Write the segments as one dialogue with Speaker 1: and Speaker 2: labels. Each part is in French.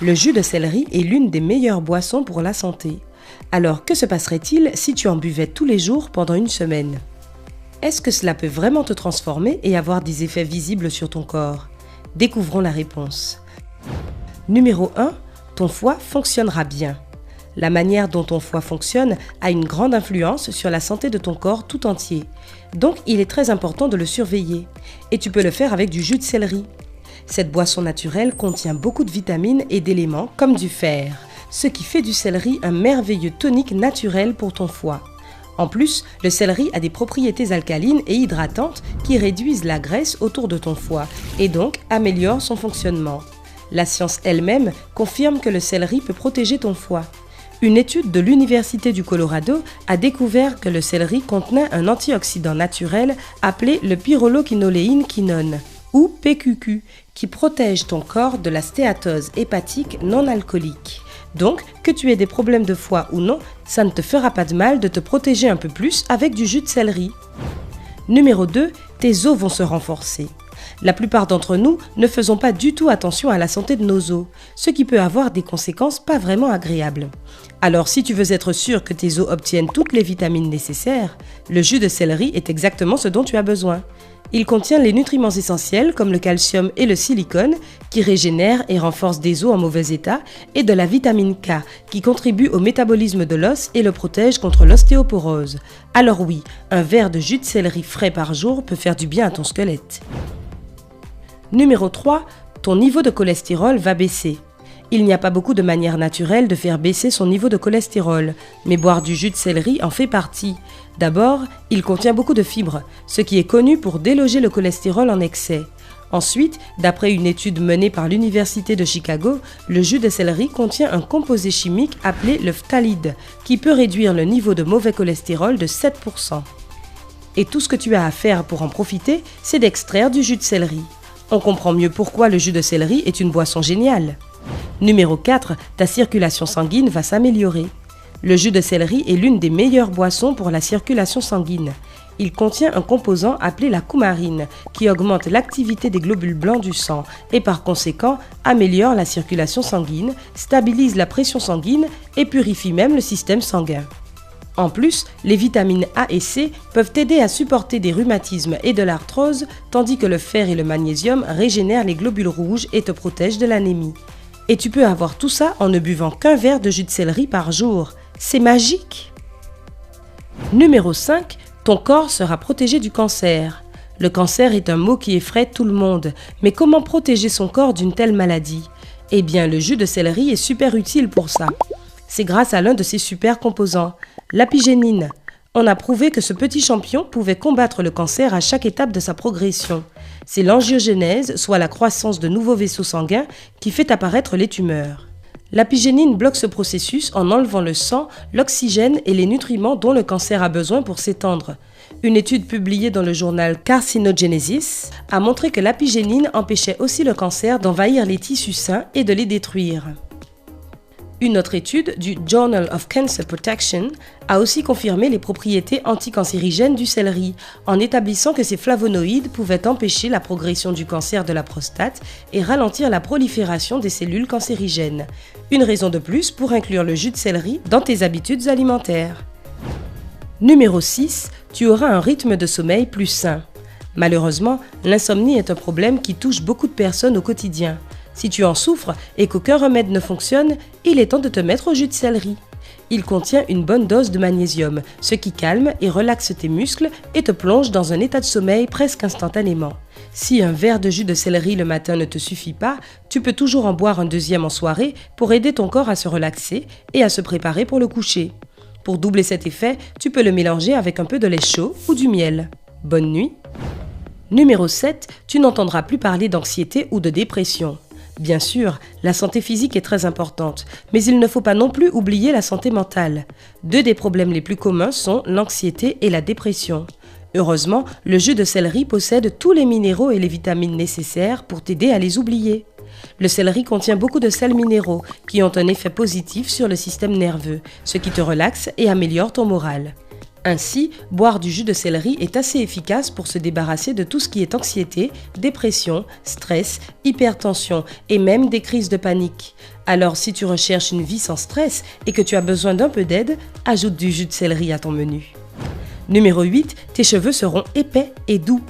Speaker 1: Le jus de céleri est l'une des meilleures boissons pour la santé. Alors que se passerait-il si tu en buvais tous les jours pendant une semaine? Est-ce que cela peut vraiment te transformer et avoir des effets visibles sur ton corps? Découvrons la réponse. Numéro 1. Ton foie fonctionnera bien. La manière dont ton foie fonctionne a une grande influence sur la santé de ton corps tout entier. Donc, il est très important de le surveiller. Et tu peux le faire avec du jus de céleri. Cette boisson naturelle contient beaucoup de vitamines et d'éléments comme du fer, ce qui fait du céleri un merveilleux tonique naturel pour ton foie. En plus, le céleri a des propriétés alcalines et hydratantes qui réduisent la graisse autour de ton foie et donc améliorent son fonctionnement. La science elle-même confirme que le céleri peut protéger ton foie. Une étude de l'Université du Colorado a découvert que le céleri contenait un antioxydant naturel appelé le pyrroloquinoléine-quinone, ou PQQ, qui protège ton corps de la stéatose hépatique non alcoolique. Donc, que tu aies des problèmes de foie ou non, ça ne te fera pas de mal de te protéger un peu plus avec du jus de céleri. Numéro 2, tes os vont se renforcer. La plupart d'entre nous ne faisons pas du tout attention à la santé de nos os, ce qui peut avoir des conséquences pas vraiment agréables. Alors si tu veux être sûr que tes os obtiennent toutes les vitamines nécessaires, le jus de céleri est exactement ce dont tu as besoin. Il contient les nutriments essentiels comme le calcium et le silicone qui régénèrent et renforcent des os en mauvais état et de la vitamine K qui contribue au métabolisme de l'os et le protège contre l'ostéoporose. Alors oui, un verre de jus de céleri frais par jour peut faire du bien à ton squelette. Numéro 3, ton niveau de cholestérol va baisser. Il n'y a pas beaucoup de manières naturelles de faire baisser son niveau de cholestérol, mais boire du jus de céleri en fait partie. D'abord, il contient beaucoup de fibres, ce qui est connu pour déloger le cholestérol en excès. Ensuite, d'après une étude menée par l'Université de Chicago, le jus de céleri contient un composé chimique appelé le phtalide, qui peut réduire le niveau de mauvais cholestérol de 7%. Et tout ce que tu as à faire pour en profiter, c'est d'extraire du jus de céleri. On comprend mieux pourquoi le jus de céleri est une boisson géniale. Numéro 4, ta circulation sanguine va s'améliorer. Le jus de céleri est l'une des meilleures boissons pour la circulation sanguine. Il contient un composant appelé la coumarine qui augmente l'activité des globules blancs du sang et par conséquent améliore la circulation sanguine, stabilise la pression sanguine et purifie même le système sanguin. En plus, les vitamines A et C peuvent t'aider à supporter des rhumatismes et de l'arthrose, tandis que le fer et le magnésium régénèrent les globules rouges et te protègent de l'anémie. Et tu peux avoir tout ça en ne buvant qu'un verre de jus de céleri par jour. C'est magique! Numéro 5, ton corps sera protégé du cancer. Le cancer est un mot qui effraie tout le monde, mais comment protéger son corps d'une telle maladie? Eh bien, le jus de céleri est super utile pour ça. C'est grâce à l'un de ses super composants, l'apigénine. On a prouvé que ce petit champignon pouvait combattre le cancer à chaque étape de sa progression. C'est l'angiogénèse, soit la croissance de nouveaux vaisseaux sanguins, qui fait apparaître les tumeurs. L'apigénine bloque ce processus en enlevant le sang, l'oxygène et les nutriments dont le cancer a besoin pour s'étendre. Une étude publiée dans le journal Carcinogenesis a montré que l'apigénine empêchait aussi le cancer d'envahir les tissus sains et de les détruire. Une autre étude du Journal of Cancer Protection a aussi confirmé les propriétés anticancérigènes du céleri en établissant que ces flavonoïdes pouvaient empêcher la progression du cancer de la prostate et ralentir la prolifération des cellules cancérigènes. Une raison de plus pour inclure le jus de céleri dans tes habitudes alimentaires. Numéro 6, tu auras un rythme de sommeil plus sain. Malheureusement, l'insomnie est un problème qui touche beaucoup de personnes au quotidien. Si tu en souffres et qu'aucun remède ne fonctionne, il est temps de te mettre au jus de céleri. Il contient une bonne dose de magnésium, ce qui calme et relaxe tes muscles et te plonge dans un état de sommeil presque instantanément. Si un verre de jus de céleri le matin ne te suffit pas, tu peux toujours en boire un deuxième en soirée pour aider ton corps à se relaxer et à se préparer pour le coucher. Pour doubler cet effet, tu peux le mélanger avec un peu de lait chaud ou du miel. Bonne nuit! Numéro 7, tu n'entendras plus parler d'anxiété ou de dépression. Bien sûr, la santé physique est très importante, mais il ne faut pas non plus oublier la santé mentale. Deux des problèmes les plus communs sont l'anxiété et la dépression. Heureusement, le jus de céleri possède tous les minéraux et les vitamines nécessaires pour t'aider à les oublier. Le céleri contient beaucoup de sels minéraux qui ont un effet positif sur le système nerveux, ce qui te relaxe et améliore ton moral. Ainsi, boire du jus de céleri est assez efficace pour se débarrasser de tout ce qui est anxiété, dépression, stress, hypertension et même des crises de panique. Alors si tu recherches une vie sans stress et que tu as besoin d'un peu d'aide, ajoute du jus de céleri à ton menu. Numéro 8, tes cheveux seront épais et doux.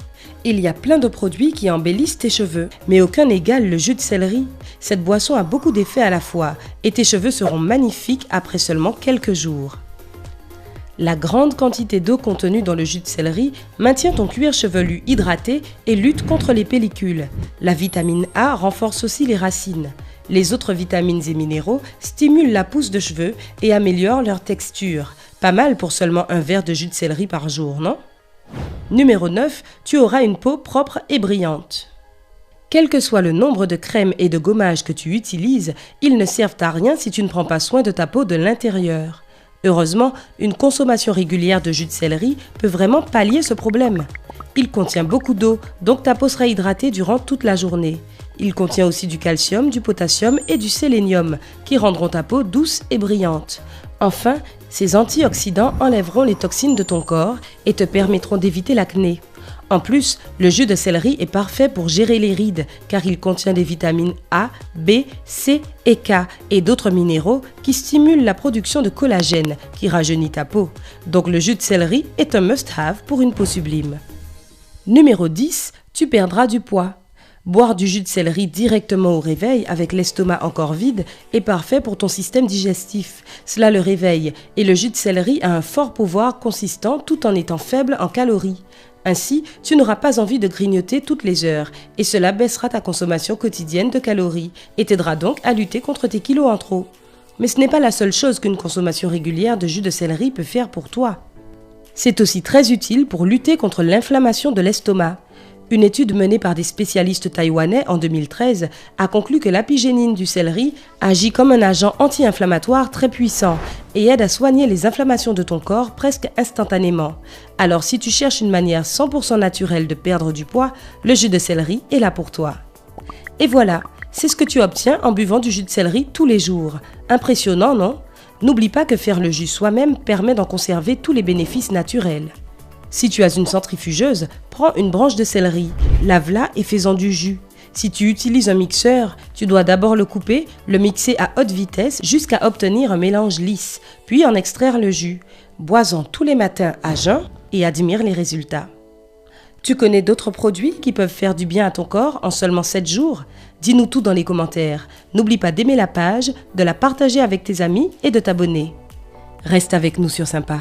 Speaker 1: Il y a plein de produits qui embellissent tes cheveux, mais aucun n'égale le jus de céleri. Cette boisson a beaucoup d'effets à la fois et tes cheveux seront magnifiques après seulement quelques jours. La grande quantité d'eau contenue dans le jus de céleri maintient ton cuir chevelu hydraté et lutte contre les pellicules. La vitamine A renforce aussi les racines. Les autres vitamines et minéraux stimulent la pousse de cheveux et améliorent leur texture. Pas mal pour seulement un verre de jus de céleri par jour, non? Numéro 9, tu auras une peau propre et brillante. Quel que soit le nombre de crèmes et de gommages que tu utilises, ils ne servent à rien si tu ne prends pas soin de ta peau de l'intérieur. Heureusement, une consommation régulière de jus de céleri peut vraiment pallier ce problème. Il contient beaucoup d'eau, donc ta peau sera hydratée durant toute la journée. Il contient aussi du calcium, du potassium et du sélénium, qui rendront ta peau douce et brillante. Enfin, ces antioxydants enlèveront les toxines de ton corps et te permettront d'éviter l'acné. En plus, le jus de céleri est parfait pour gérer les rides car il contient des vitamines A, B, C et K et d'autres minéraux qui stimulent la production de collagène qui rajeunit ta peau. Donc le jus de céleri est un must-have pour une peau sublime. Numéro 10, tu perdras du poids. Boire du jus de céleri directement au réveil avec l'estomac encore vide est parfait pour ton système digestif. Cela le réveille et le jus de céleri a un fort pouvoir consistant tout en étant faible en calories. Ainsi, tu n'auras pas envie de grignoter toutes les heures et cela baissera ta consommation quotidienne de calories et t'aidera donc à lutter contre tes kilos en trop. Mais ce n'est pas la seule chose qu'une consommation régulière de jus de céleri peut faire pour toi. C'est aussi très utile pour lutter contre l'inflammation de l'estomac. Une étude menée par des spécialistes taïwanais en 2013 a conclu que l'apigénine du céleri agit comme un agent anti-inflammatoire très puissant et aide à soigner les inflammations de ton corps presque instantanément. Alors si tu cherches une manière 100% naturelle de perdre du poids, le jus de céleri est là pour toi. Et voilà, c'est ce que tu obtiens en buvant du jus de céleri tous les jours. Impressionnant, non? N'oublie pas que faire le jus soi-même permet d'en conserver tous les bénéfices naturels. Si tu as une centrifugeuse, prends une branche de céleri, lave-la et fais-en du jus. Si tu utilises un mixeur, tu dois d'abord le couper, le mixer à haute vitesse jusqu'à obtenir un mélange lisse, puis en extraire le jus. Bois-en tous les matins à jeun et admire les résultats. Tu connais d'autres produits qui peuvent faire du bien à ton corps en seulement 7 jours? Dis-nous tout dans les commentaires. N'oublie pas d'aimer la page, de la partager avec tes amis et de t'abonner. Reste avec nous sur Sympa.